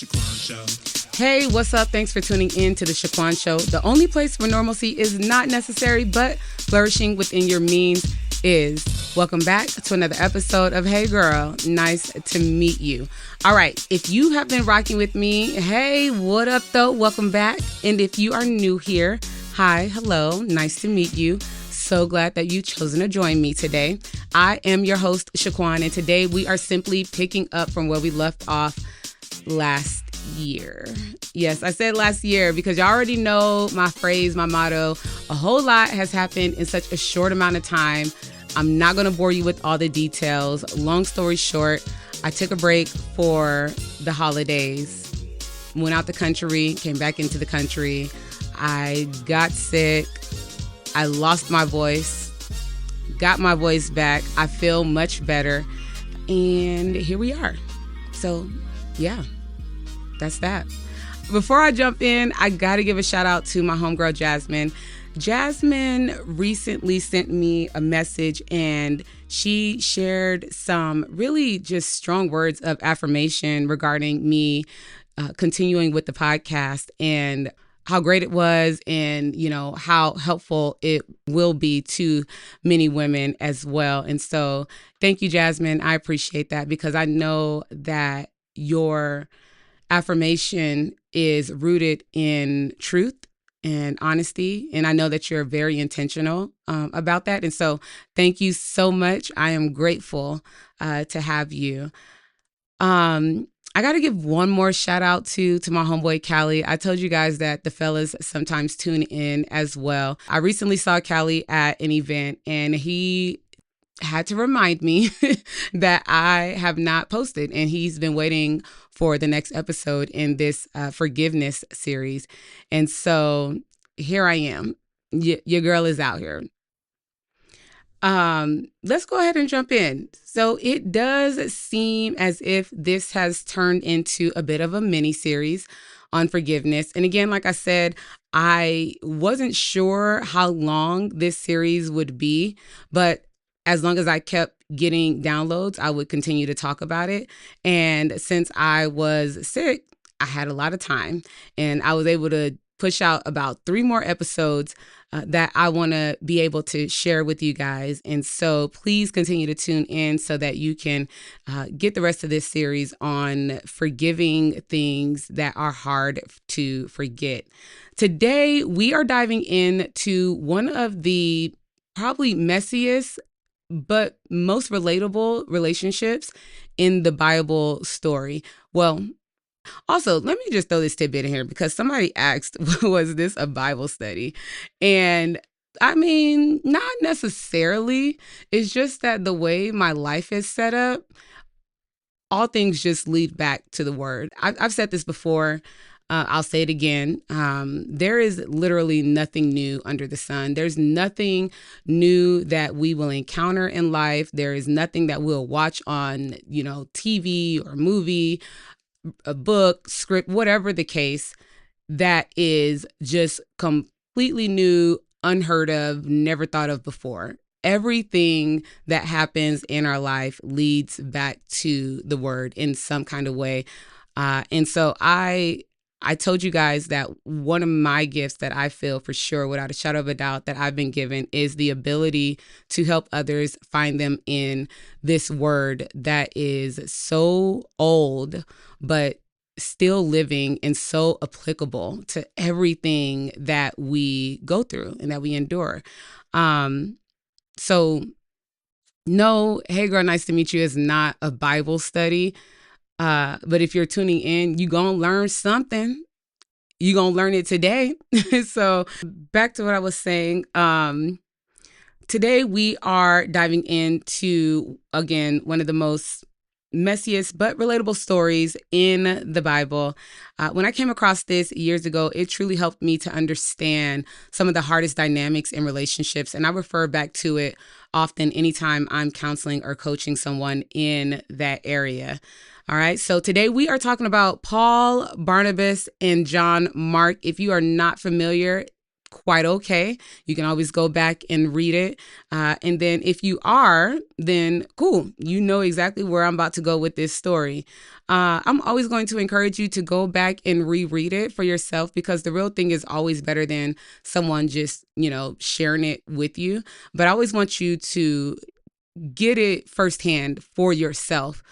Shaquan Show. Hey, what's up? Thanks for tuning in to the Shaquan Show. The only place where normalcy is not necessary, but flourishing within your means is. Welcome back to another episode of Hey Girl, nice to meet you. All right, if you have been rocking with me, hey, what up though? Welcome back. And if you are new here, hi, hello, nice to meet you. So glad that you've chosen to join me today. I am your host, Shaquan, and today we are simply picking up from where we left off last year. Yes, I said last year because you already know my phrase, my motto. A whole lot has happened in such a short amount of time. I'm not going to bore you with all the details. Long story short, I took a break for the holidays, went out the country, came back into the country. I got sick. I lost my voice, got my voice back. I feel much better. And here we are. So, yeah, that's that. Before I jump in, I got to give a shout out to my homegirl, Jasmine. Jasmine recently sent me a message and she shared some really just strong words of affirmation regarding me continuing with the podcast and how great it was and, you know, how helpful it will be to many women as well. And so thank you, Jasmine. I appreciate that because I know that your affirmation is rooted in truth and honesty. And I know that you're very intentional about that. And so thank you so much. I am grateful to have you. I got to give one more shout out to my homeboy, Callie. I told you guys that the fellas sometimes tune in as well. I recently saw Callie at an event and he had to remind me that I have not posted and he's been waiting for the next episode in this forgiveness series. And so here I am. Your girl is out here. Let's go ahead and jump in. So it does seem as if this has turned into a bit of a mini series on forgiveness. And again, like I said, I wasn't sure how long this series would be, but as long as I kept getting downloads, I would continue to talk about it. And since I was sick, I had a lot of time and I was able to push out about 3 more episodes that I want to be able to share with you guys. And so please continue to tune in so that you can get the rest of this series on forgiving things that are hard to forget. Today, we are diving into one of the probably messiest but most relatable relationships in the Bible story. Well, also, let me just throw this tidbit in here because somebody asked, was this a Bible study? And I mean, not necessarily. It's just that the way my life is set up, all things just lead back to the word. I've said this before. I'll say it again. There is literally nothing new under the sun. There's nothing new that we will encounter in life. There is nothing that we'll watch on, TV or movie, a book, script, whatever the case, that is just completely new, unheard of, never thought of before. Everything that happens in our life leads back to the word in some kind of way. And so I told you guys that one of my gifts that I feel for sure, without a shadow of a doubt, that I've been given is the ability to help others find them in this word that is so old, but still living and so applicable to everything that we go through and that we endure. So no, Hey Girl, nice to meet you is not a Bible study. But if you're tuning in, you're going to learn something. You're going to learn it today. So back to what I was saying. Today we are diving into, again, one of the most messiest but relatable stories in the Bible. When I came across this years ago, it truly helped me to understand some of the hardest dynamics in relationships. And I refer back to it often anytime I'm counseling or coaching someone in that area. All right. So today we are talking about Paul, Barnabas, and John Mark. If you are not familiar, quite okay. You can always go back and read it. And then if you are, then cool. You know exactly where I'm about to go with this story. I'm always going to encourage you to go back and reread it for yourself, because the real thing is always better than someone just, sharing it with you. But I always want you to get it firsthand for yourself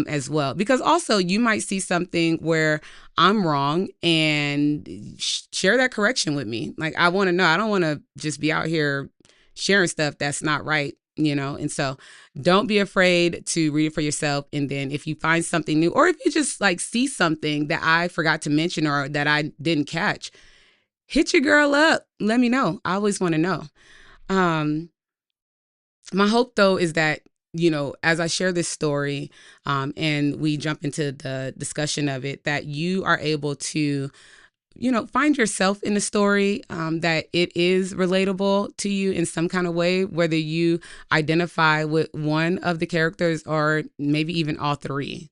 as well. Because also you might see something where I'm wrong and share that correction with me. Like, I want to know. I don't want to just be out here sharing stuff that's not right, And so don't be afraid to read it for yourself. And then if you find something new, or if you just like see something that I forgot to mention or that I didn't catch, hit your girl up. Let me know. I always want to know. My hope, though, is that, as I share this story and we jump into the discussion of it, that you are able to, find yourself in the story, that it is relatable to you in some kind of way, whether you identify with one of the characters or maybe even all three.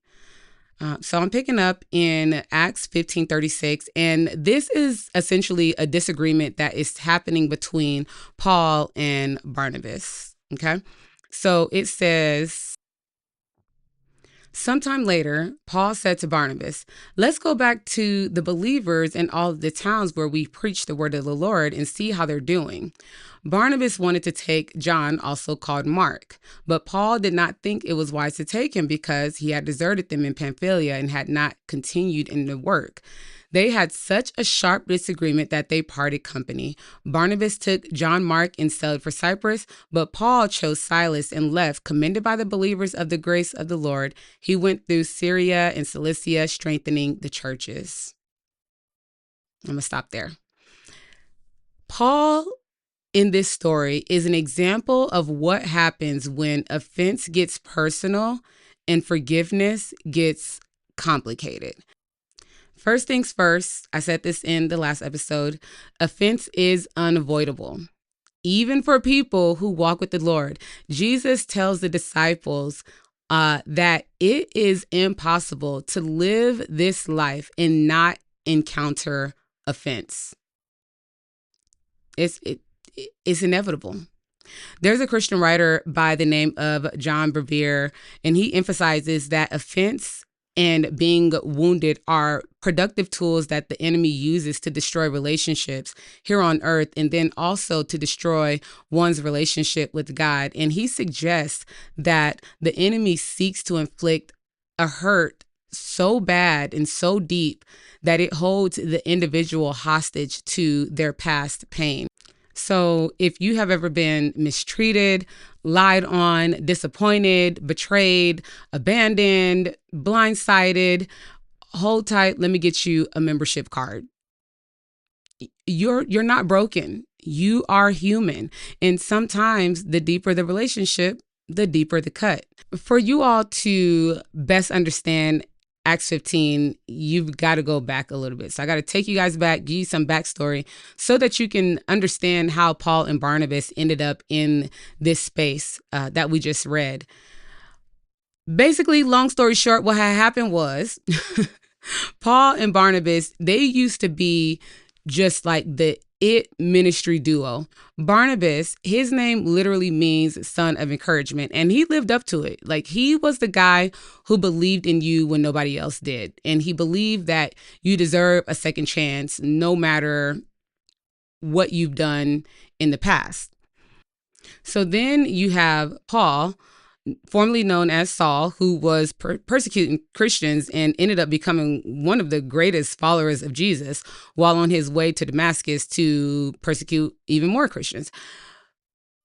So I'm picking up in Acts 15:36, and this is essentially a disagreement that is happening between Paul and Barnabas. Okay, so it says, sometime later, Paul said to Barnabas, "Let's go back to the believers in all of the towns where we preach the word of the Lord and see how they're doing." Barnabas wanted to take John, also called Mark, but Paul did not think it was wise to take him because he had deserted them in Pamphylia and had not continued in the work. They had such a sharp disagreement that they parted company. Barnabas took John Mark and sailed for Cyprus, but Paul chose Silas and left, commended by the believers of the grace of the Lord. He went through Syria and Cilicia, strengthening the churches. I'm going to stop there. Paul, in this story, is an example of what happens when offense gets personal and forgiveness gets complicated. First things first, I said this in the last episode, offense is unavoidable, even for people who walk with the Lord. Jesus tells the disciples that it is impossible to live this life and not encounter offense. It's inevitable. There's a Christian writer by the name of John Bevere, and he emphasizes that offense and being wounded are productive tools that the enemy uses to destroy relationships here on earth, and then also to destroy one's relationship with God. And he suggests that the enemy seeks to inflict a hurt so bad and so deep that it holds the individual hostage to their past pain. So if you have ever been mistreated, lied on, disappointed, betrayed, abandoned, blindsided, hold tight. Let me get you a membership card. You're not broken. You are human. And sometimes the deeper the relationship, the deeper the cut. For you all to best understand Acts 15, you've got to go back a little bit. So I got to take you guys back, give you some backstory so that you can understand how Paul and Barnabas ended up in this space that we just read. Basically, long story short, what had happened was Paul and Barnabas, they used to be just like the it ministry duo. Barnabas, his name literally means son of encouragement, and he lived up to it. Like, he was the guy who believed in you when nobody else did. And he believed that you deserve a second chance no matter what you've done in the past. So then you have Paul, formerly known as Saul, who was persecuting Christians and ended up becoming one of the greatest followers of Jesus while on his way to Damascus to persecute even more Christians.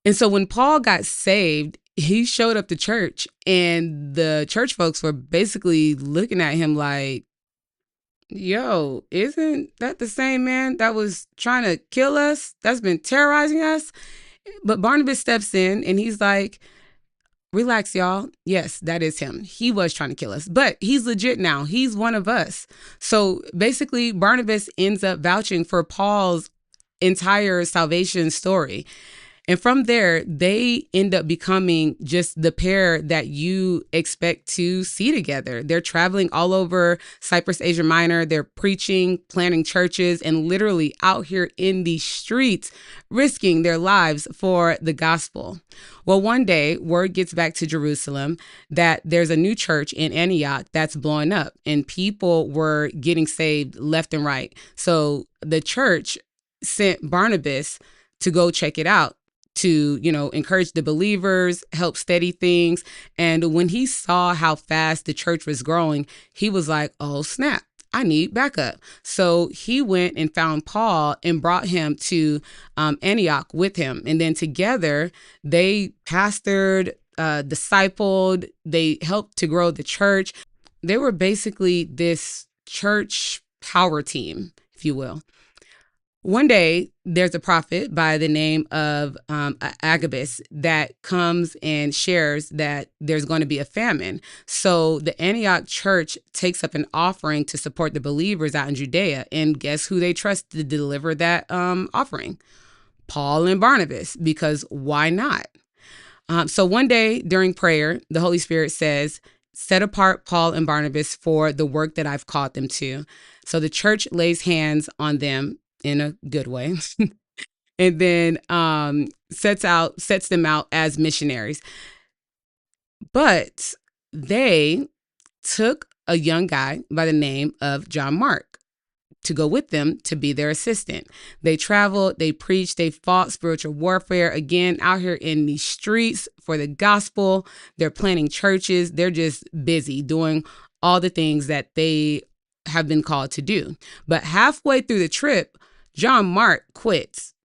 And so when Paul got saved, he showed up to church, and the church folks were basically looking at him like, yo, isn't that the same man that was trying to kill us, that's been terrorizing us? But Barnabas steps in and he's like, relax, y'all. Yes, that is him. He was trying to kill us, but he's legit now. He's one of us. So basically, Barnabas ends up vouching for Paul's entire salvation story. And from there, they end up becoming just the pair that you expect to see together. They're traveling all over Cyprus, Asia Minor. They're preaching, planting churches, and literally out here in the streets, risking their lives for the gospel. Well, one day, word gets back to Jerusalem that there's a new church in Antioch that's blowing up, and people were getting saved left and right. So the church sent Barnabas to go check it out, to, encourage the believers, help steady things. And when he saw how fast the church was growing, he was like, oh, snap, I need backup. So he went and found Paul and brought him to Antioch with him. And then together they pastored, discipled, they helped to grow the church. They were basically this church power team, if you will. One day, there's a prophet by the name of Agabus that comes and shares that there's going to be a famine. So the Antioch church takes up an offering to support the believers out in Judea. And guess who they trust to deliver that offering? Paul and Barnabas, because why not? So one day during prayer, the Holy Spirit says, set apart Paul and Barnabas for the work that I've called them to. So the church lays hands on them in a good way, and then sets them out as missionaries. But they took a young guy by the name of John Mark to go with them to be their assistant. They traveled, they preached, they fought spiritual warfare, again, out here in the streets for the gospel. They're planting churches. They're just busy doing all the things that they have been called to do. But halfway through the trip, John Mark quits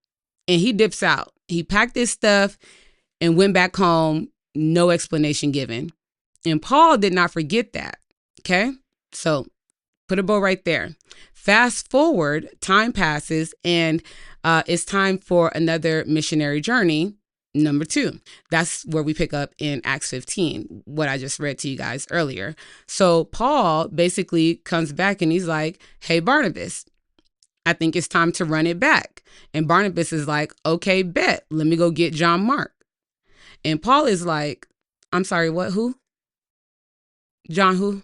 and he dips out. He packed his stuff and went back home, no explanation given. And Paul did not forget that. Okay, so put a bow right there. Fast forward, time passes, and it's time for another missionary journey, number 2. That's where we pick up in Acts 15, what I just read to you guys earlier. So Paul basically comes back and he's like, hey, Barnabas, I think it's time to run it back. And Barnabas is like, okay, bet. Let me go get John Mark. And Paul is like, I'm sorry, what? Who? John who?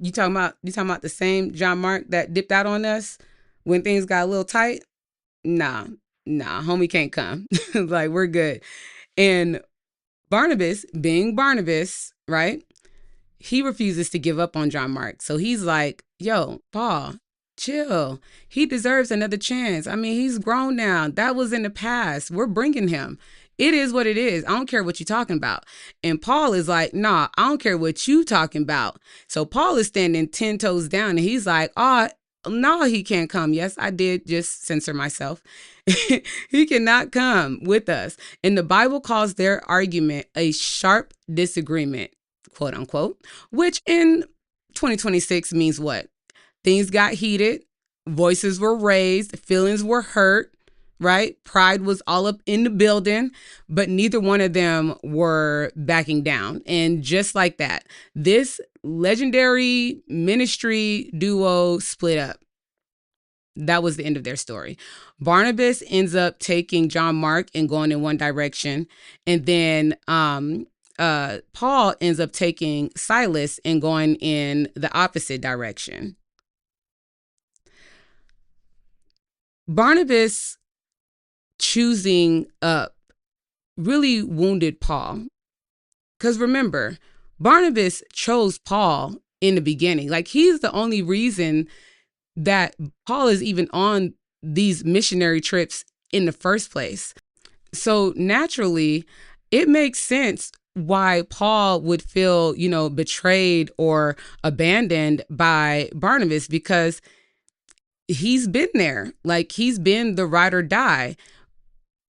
You talking about the same John Mark that dipped out on us when things got a little tight? Nah, homie can't come. Like, we're good. And Barnabas, being Barnabas, right? He refuses to give up on John Mark. So he's like, yo, Paul, chill. He deserves another chance. I mean, he's grown now. That was in the past. We're bringing him. It is what it is. I don't care what you're talking about. And Paul is like, nah, I don't care what you talking about. So Paul is standing 10 toes down and he's like, oh, no, he can't come. Yes, I did just censor myself. He cannot come with us. And the Bible calls their argument a sharp disagreement, quote unquote, which in 2026 means what? Things got heated, voices were raised, feelings were hurt, right? Pride was all up in the building, but neither one of them were backing down. And just like that, this legendary ministry duo split up. That was the end of their story. Barnabas ends up taking John Mark and going in one direction. And then Paul ends up taking Silas and going in the opposite direction. Barnabas choosing up really wounded Paul. Because remember, Barnabas chose Paul in the beginning. Like, he's the only reason that Paul is even on these missionary trips in the first place. So naturally, it makes sense why Paul would feel, betrayed or abandoned by Barnabas, because he's been there. Like, he's been the ride or die.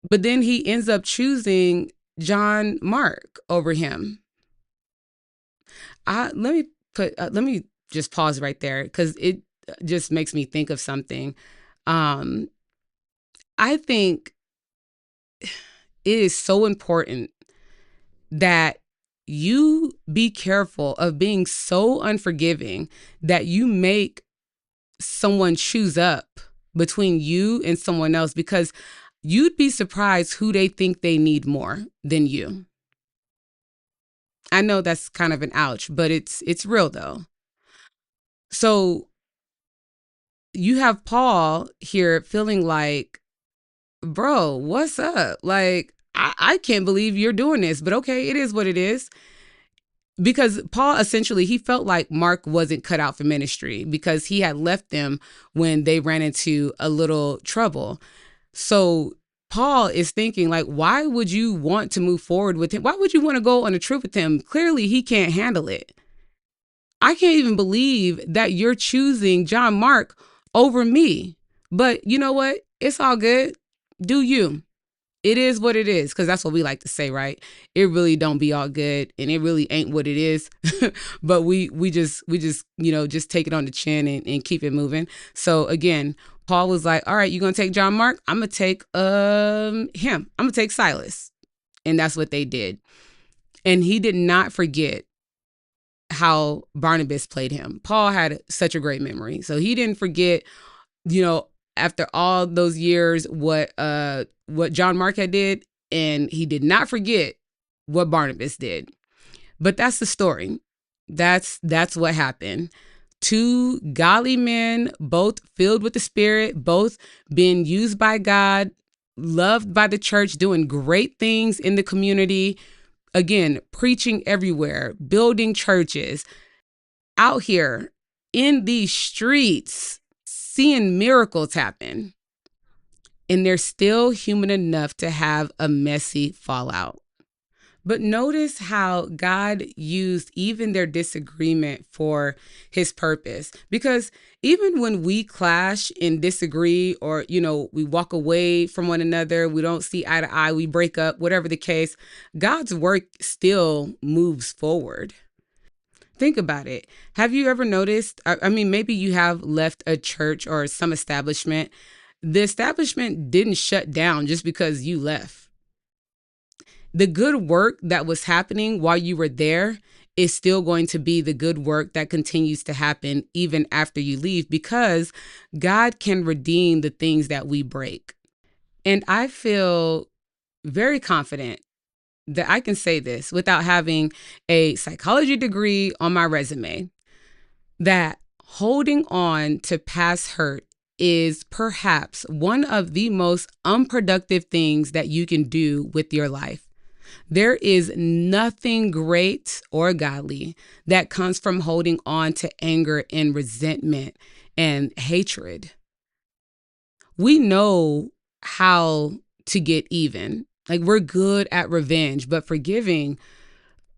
But then he ends up choosing John Mark over him. Let me just pause right there, because it just makes me think of something. I think it is so important that you be careful of being so unforgiving that you make someone choose up between you and someone else, because you'd be surprised who they think they need more than you. I know that's kind of an ouch, but it's real though. So you have Paul here feeling like, bro, what's up? Like, I can't believe you're doing this, but okay, it is what it is. Because Paul essentially, he felt like Mark wasn't cut out for ministry because he had left them when they ran into a little trouble. So Paul is thinking like, why would you want to move forward with him? Why would you want to go on a trip with him? Clearly he can't handle it. I can't even believe that you're choosing John Mark over me. But you know what? It's all good. Do you? It is what it is, because that's what we like to say, right? It really don't be all good, and it really ain't what it is. But we just just take it on the chin and keep it moving. So again, Paul was like, all right, you gonna take John Mark? I'm gonna take him. I'm gonna take Silas. And that's what they did. And he did not forget how Barnabas played him. Paul had such a great memory. So he didn't forget, after all those years, what John Mark had did, and he did not forget what Barnabas did. But that's the story. That's what happened. Two godly men, both filled with the Spirit, both being used by God, loved by the church, doing great things in the community. Again, preaching everywhere, building churches, out here in these streets, seeing miracles happen. And they're still human enough to have a messy fallout. But notice how God used even their disagreement for his purpose. Because even when we clash and disagree, or, we walk away from one another, we don't see eye to eye, we break up, whatever the case, God's work still moves forward. Think about it. Have you ever noticed? I mean, maybe you have left a church or some establishment. The establishment didn't shut down just because you left. The good work that was happening while you were there is still going to be the good work that continues to happen even after you leave, because God can redeem the things that we break. And I feel very confident that I can say this without having a psychology degree on my resume, that holding on to past hurt is perhaps one of the most unproductive things that you can do with your life. There is nothing great or godly that comes from holding on to anger and resentment and hatred. We know how to get even. Like, we're good at revenge, but forgiving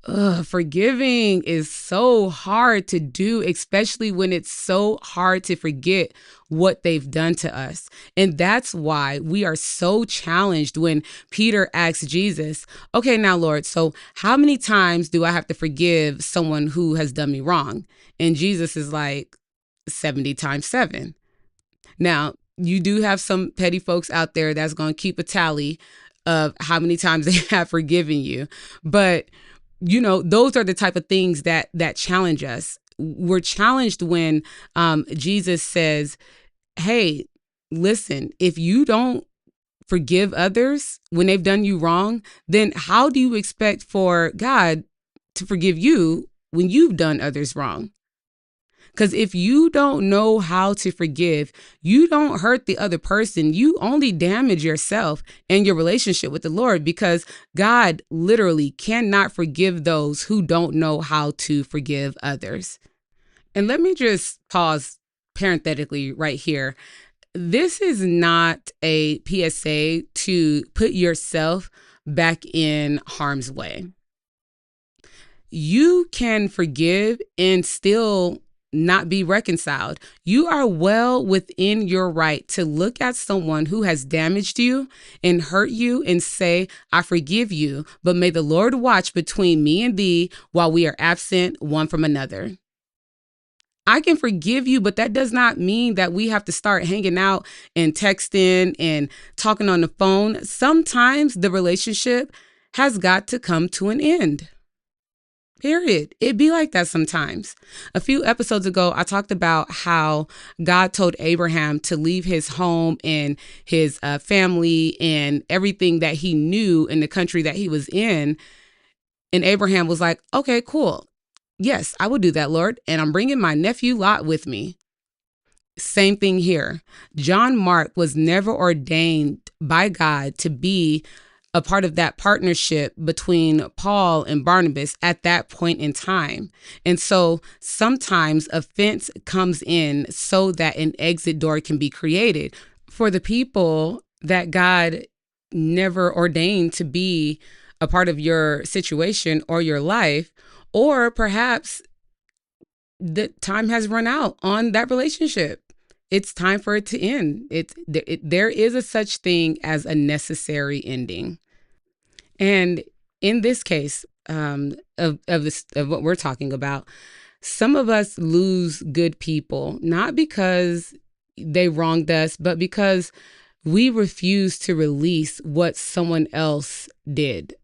is so hard to do, especially when it's so hard to forget what they've done to us. And that's why we are so challenged when Peter asks Jesus, okay, now, Lord, so how many times do I have to forgive someone who has done me wrong? And Jesus is like, 70 times 7. Now, you do have some petty folks out there that's going to keep a tally of how many times they have forgiven you. But those are the type of things that challenge us. We're challenged when Jesus says, hey, listen, if you don't forgive others when they've done you wrong, then how do you expect for God to forgive you when you've done others wrong? Because if you don't know how to forgive, you don't hurt the other person. You only damage yourself and your relationship with the Lord, because God literally cannot forgive those who don't know how to forgive others. And let me just pause parenthetically right here. This is not a PSA to put yourself back in harm's way. You can forgive and still not be reconciled. You are well within your right to look at someone who has damaged you and hurt you and say, I forgive you, but may the Lord watch between me and thee while we are absent one from another. I can forgive you, but that does not mean that we have to start hanging out and texting and talking on the phone. Sometimes the relationship has got to come to an end. Period. It be like that sometimes. A few episodes ago, I talked about how God told Abraham to leave his home and his family and everything that he knew in the country that he was in. And Abraham was like, okay, cool. Yes, I will do that, Lord. And I'm bringing my nephew Lot with me. Same thing here. John Mark was never ordained by God to be a part of that partnership between Paul and Barnabas at that point in time. And so sometimes offense comes in so that an exit door can be created for the people that God never ordained to be a part of your situation or your life, or perhaps the time has run out on that relationship. It's time for it to end. There is a such thing as a necessary ending. And in this case of what we're talking about, some of us lose good people, not because they wronged us, but because we refuse to release what someone else did.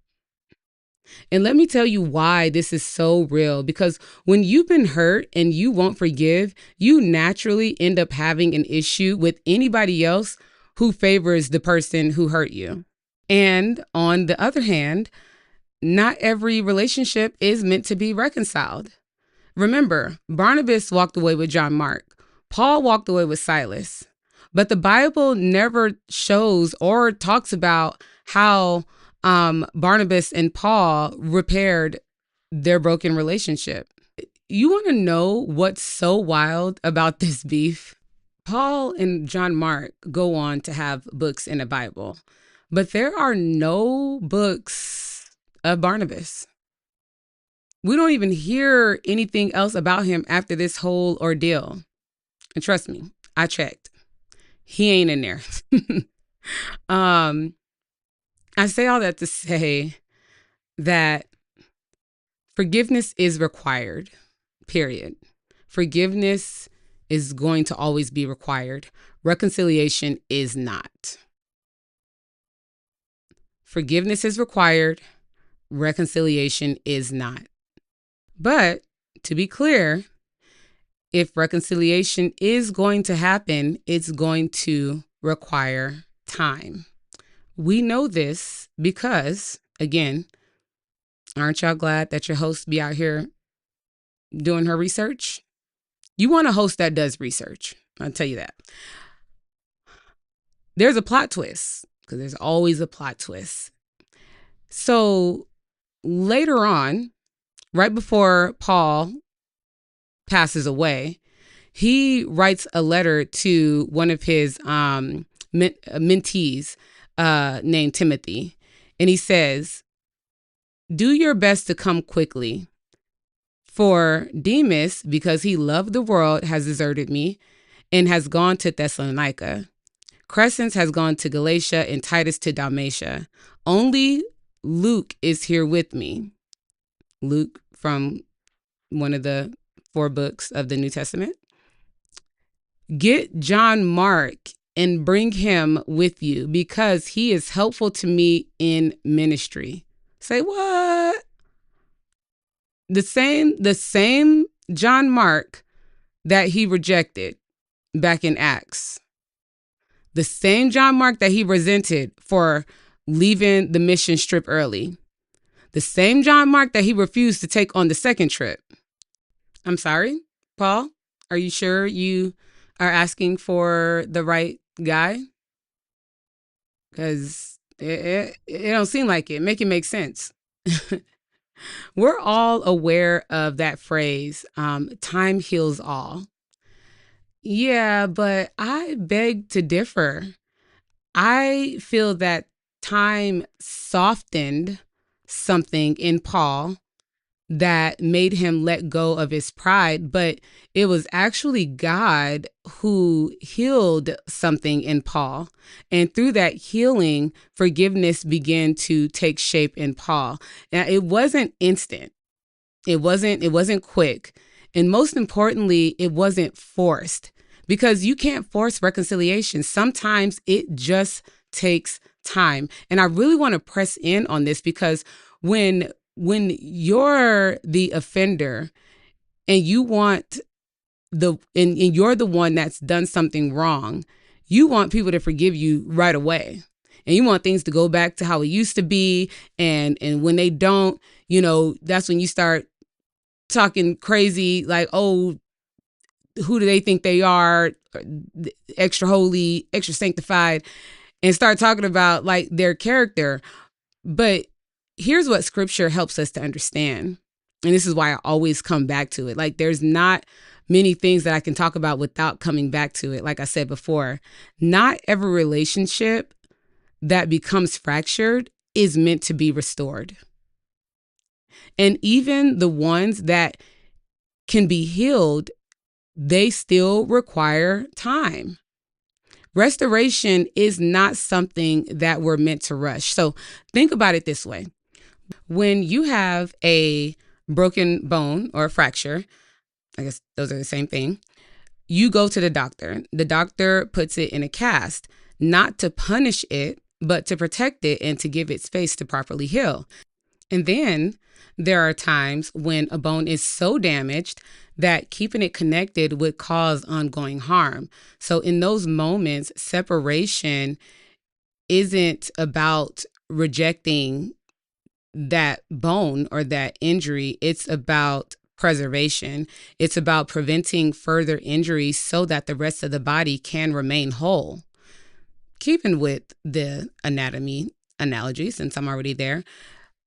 And let me tell you why this is so real, because when you've been hurt and you won't forgive, you naturally end up having an issue with anybody else who favors the person who hurt you. And on the other hand, not every relationship is meant to be reconciled. Remember, Barnabas walked away with John Mark. Paul walked away with Silas. But the Bible never shows or talks about how Barnabas and Paul repaired their broken relationship. You want to know what's so wild about this beef? Paul and John Mark go on to have books in the Bible, but there are no books of Barnabas. We don't even hear anything else about him after this whole ordeal. And trust me, I checked. He ain't in there. I say all that to say that forgiveness is required, period. Forgiveness is going to always be required. Reconciliation is not. Forgiveness is required. Reconciliation is not. But to be clear, if reconciliation is going to happen, it's going to require time. We know this because, again, aren't y'all glad that your host be out here doing her research? You want a host that does research. I'll tell you that. There's a plot twist, because there's always a plot twist. So later on, right before Paul passes away, he writes a letter to one of his mentees named Timothy. And he says, "Do your best to come quickly. For Demas, because he loved the world, has deserted me and has gone to Thessalonica. Crescens has gone to Galatia and Titus to Dalmatia. Only Luke is here with me." Luke from one of the 4 books of the New Testament. "Get John Mark and bring him with you, because he is helpful to me in ministry." Say what? The same John Mark that he rejected back in Acts. The same John Mark that he resented for leaving the mission trip early. The same John Mark that he refused to take on the second trip. I'm sorry, Paul, are you sure you are asking for the right guy? Because it don't seem like it. Make it make sense. We're all aware of that phrase, time heals all. Yeah, but I beg to differ. I feel that time softened something in Paul that made him let go of his pride, but it was actually God who healed something in Paul. And through that healing, forgiveness began to take shape in Paul. Now, it wasn't instant. It wasn't quick. And most importantly, it wasn't forced, because you can't force reconciliation. Sometimes it just takes time. And I really want to press in on this, because when when you're the offender and you want and you're the one that's done something wrong, you want people to forgive you right away. And you want things to go back to how it used to be. And when they don't, that's when you start talking crazy, like, oh, who do they think they are? Extra holy, extra sanctified, and start talking about like their character. But here's what scripture helps us to understand. And this is why I always come back to it. Like, there's not many things that I can talk about without coming back to it. Like I said before, not every relationship that becomes fractured is meant to be restored. And even the ones that can be healed, they still require time. Restoration is not something that we're meant to rush. So think about it this way. When you have a broken bone or a fracture, I guess those are the same thing, you go to the doctor. The doctor puts it in a cast, not to punish it, but to protect it and to give it space to properly heal. And then there are times when a bone is so damaged that keeping it connected would cause ongoing harm. So in those moments, separation isn't about rejecting that bone or that injury. It's about preservation. It's about preventing further injuries so that the rest of the body can remain whole. Keeping with the anatomy analogy, since I'm already there,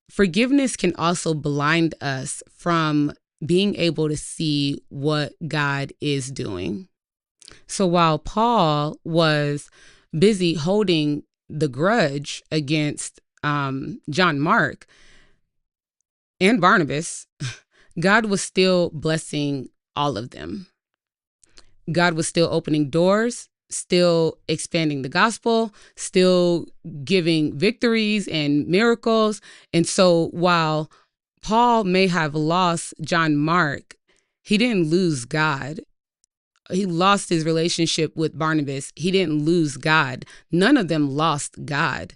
forgiveness can also blind us from being able to see what God is doing. So while Paul was busy holding the grudge against John Mark and Barnabas, God was still blessing all of them. God was still opening doors, still expanding the gospel, still giving victories and miracles. And so while Paul may have lost John Mark, he didn't lose God. He lost his relationship with Barnabas. He didn't lose God. None of them lost God.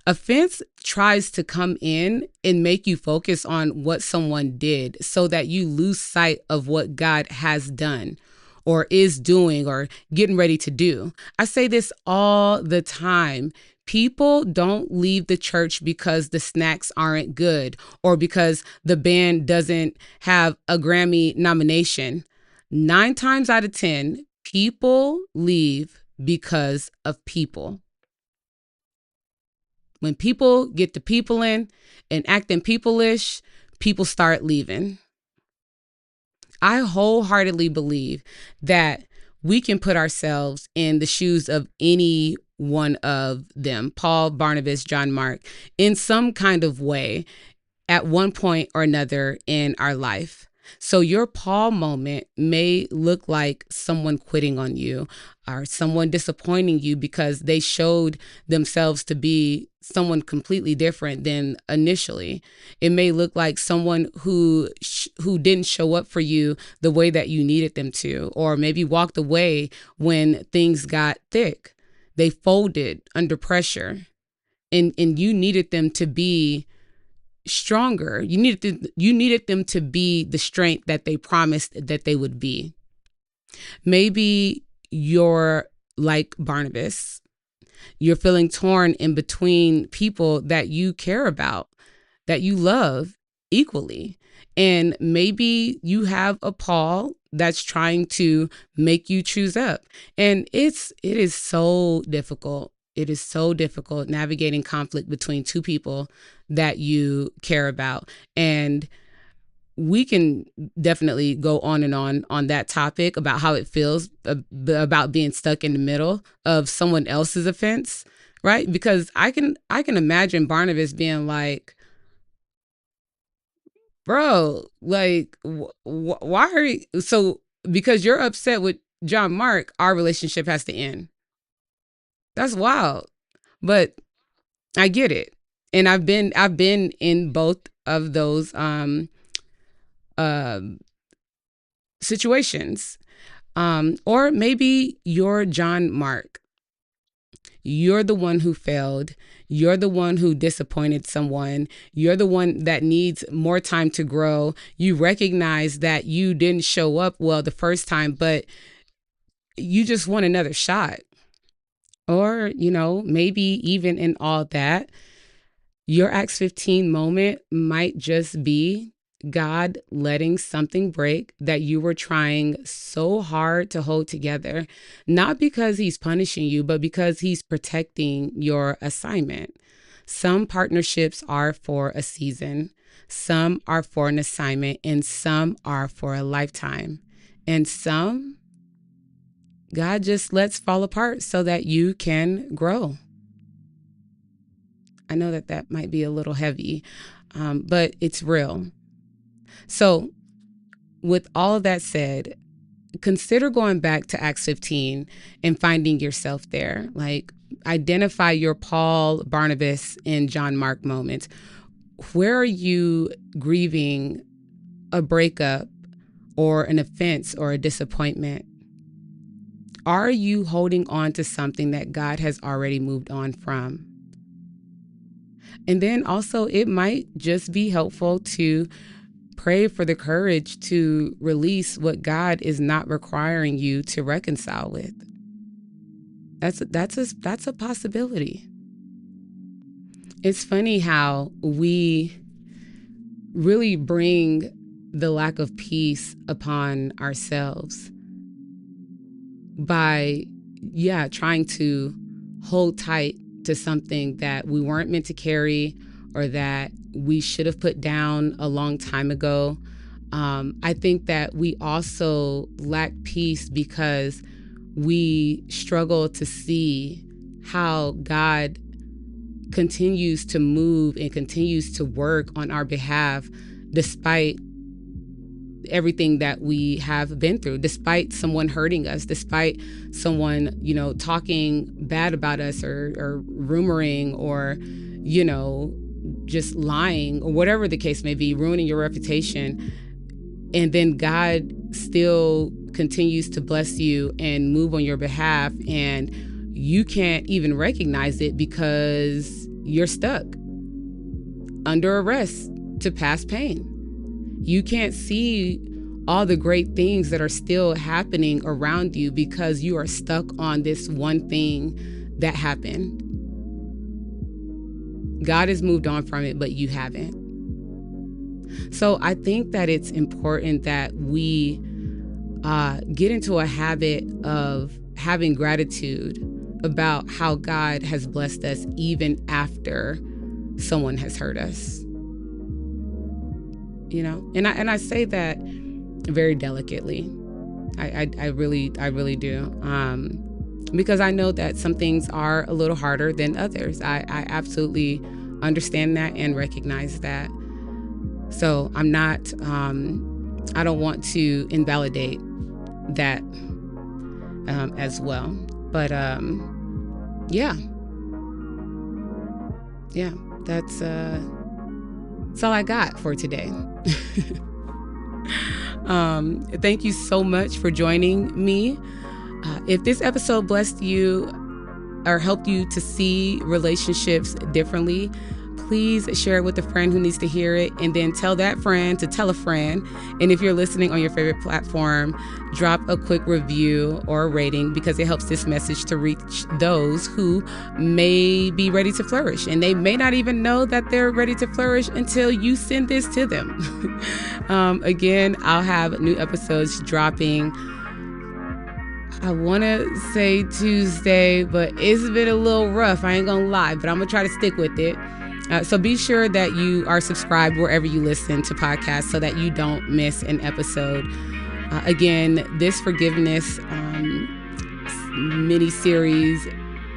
Offense tries to come in and make you focus on what someone did so that you lose sight of what God has done or is doing or getting ready to do. I say this all the time. People don't leave the church because the snacks aren't good or because the band doesn't have a Grammy nomination. 9 times out of 10, people leave because of people. When people get to peopling and acting peopleish, people start leaving. I wholeheartedly believe that we can put ourselves in the shoes of any one of them, Paul, Barnabas, John Mark, in some kind of way at one point or another in our life. So your Paul moment may look like someone quitting on you or someone disappointing you because they showed themselves to be someone completely different than initially. It may look like someone who didn't show up for you the way that you needed them to, or maybe walked away when things got thick. They folded under pressure and you needed them to be stronger. You needed them to be the strength that they promised that they would be. Maybe you're like Barnabas. You're feeling torn in between people that you care about, that you love equally. And maybe you have a Paul that's trying to make you choose up. And it is so difficult. It is so difficult navigating conflict between two people that you care about. And we can definitely go on and on that topic about how it feels about being stuck in the middle of someone else's offense, right? Because I can imagine Barnabas being like, bro, like, why are you so? Because you're upset with John Mark, our relationship has to end. That's wild, but I get it, and I've been in both of those uh, situations. Or maybe you're John Mark you're the one who failed. You're the one who disappointed someone. You're the one that needs more time to grow. You recognize that you didn't show up well the first time, but you just want another shot. Or, maybe even in all that, your Acts 15 moment might just be God letting something break that you were trying so hard to hold together, not because he's punishing you, but because he's protecting your assignment. Some partnerships are for a season, some are for an assignment, and some are for a lifetime. And some God just lets fall apart so that you can grow. I know that might be a little heavy, but it's real. So with all of that said, consider going back to Acts 15 and finding yourself there. Like, identify your Paul, Barnabas, and John Mark moments. Where are you grieving a breakup or an offense or a disappointment? Are you holding on to something that God has already moved on from? And then also, it might just be helpful to pray for the courage to release what God is not requiring you to reconcile with. That's a possibility. It's funny how we really bring the lack of peace upon ourselves by, trying to hold tight to something that we weren't meant to carry or that we should have put down a long time ago. I think that we also lack peace because we struggle to see how God continues to move and continues to work on our behalf despite everything that we have been through, despite someone hurting us, despite someone, talking bad about us or rumoring or, just lying or whatever the case may be, ruining your reputation. And then God still continues to bless you and move on your behalf. And you can't even recognize it because you're stuck under arrest to past pain. You can't see all the great things that are still happening around you because you are stuck on this one thing that happened. God has moved on from it, but you haven't. So I think that it's important that we get into a habit of having gratitude about how God has blessed us even after someone has hurt us. And I say that very delicately. I really do. Because I know that some things are a little harder than others. I absolutely understand that and recognize that. So I'm not, I don't want to invalidate that as well. But that's all I got for today. Thank you so much for joining me. If this episode blessed you or helped you to see relationships differently, please share it with a friend who needs to hear it, and then tell that friend to tell a friend. And if you're listening on your favorite platform, drop a quick review or a rating, because it helps this message to reach those who may be ready to flourish. And they may not even know that they're ready to flourish until you send this to them. Again, I'll have new episodes dropping, I want to say Tuesday, but it's been a little rough. I ain't going to lie, but I'm going to try to stick with it. So be sure that you are subscribed wherever you listen to podcasts so that you don't miss an episode. Again, this forgiveness mini-series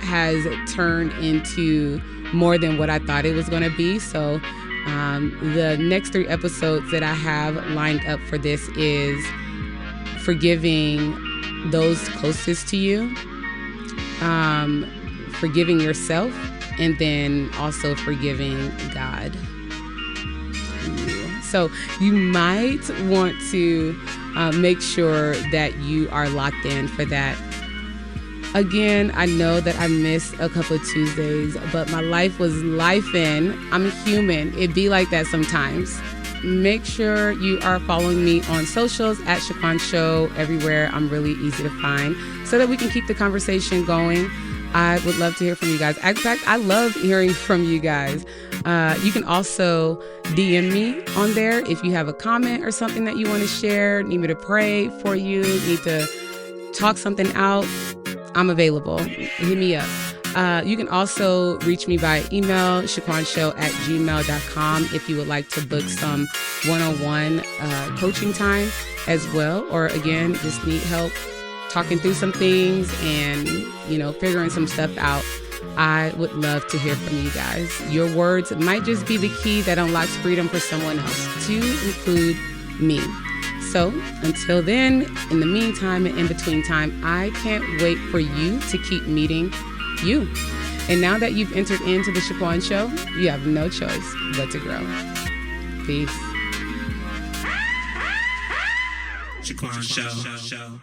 has turned into more than what I thought it was going to be. So the next 3 episodes that I have lined up for this is forgiving those closest to you, forgiving yourself, and then also forgiving God. So you might want to make sure that you are locked in for that Again, I know that I missed a couple of Tuesdays, but my life was life-in. I'm human. It be like that sometimes. Make sure you are following me on socials at Shaquan Show everywhere. I'm really easy to find so that we can keep the conversation going. I would love to hear from you guys. In fact, I love hearing from you guys. You can also DM me on there if you have a comment or something that you want to share, need me to pray for you, need to talk something out. I'm available. Hit me up. You can also reach me by email, shaquanshow@gmail.com, if you would like to book some one-on-one coaching time as well. Or again, just need help talking through some things and, figuring some stuff out. I would love to hear from you guys. Your words might just be the key that unlocks freedom for someone else, to include me. So until then, in the meantime and in between time, I can't wait for you to keep meeting you. And now that you've entered into the Shaquan Show, you have no choice but to grow. Peace. Shaquan Show.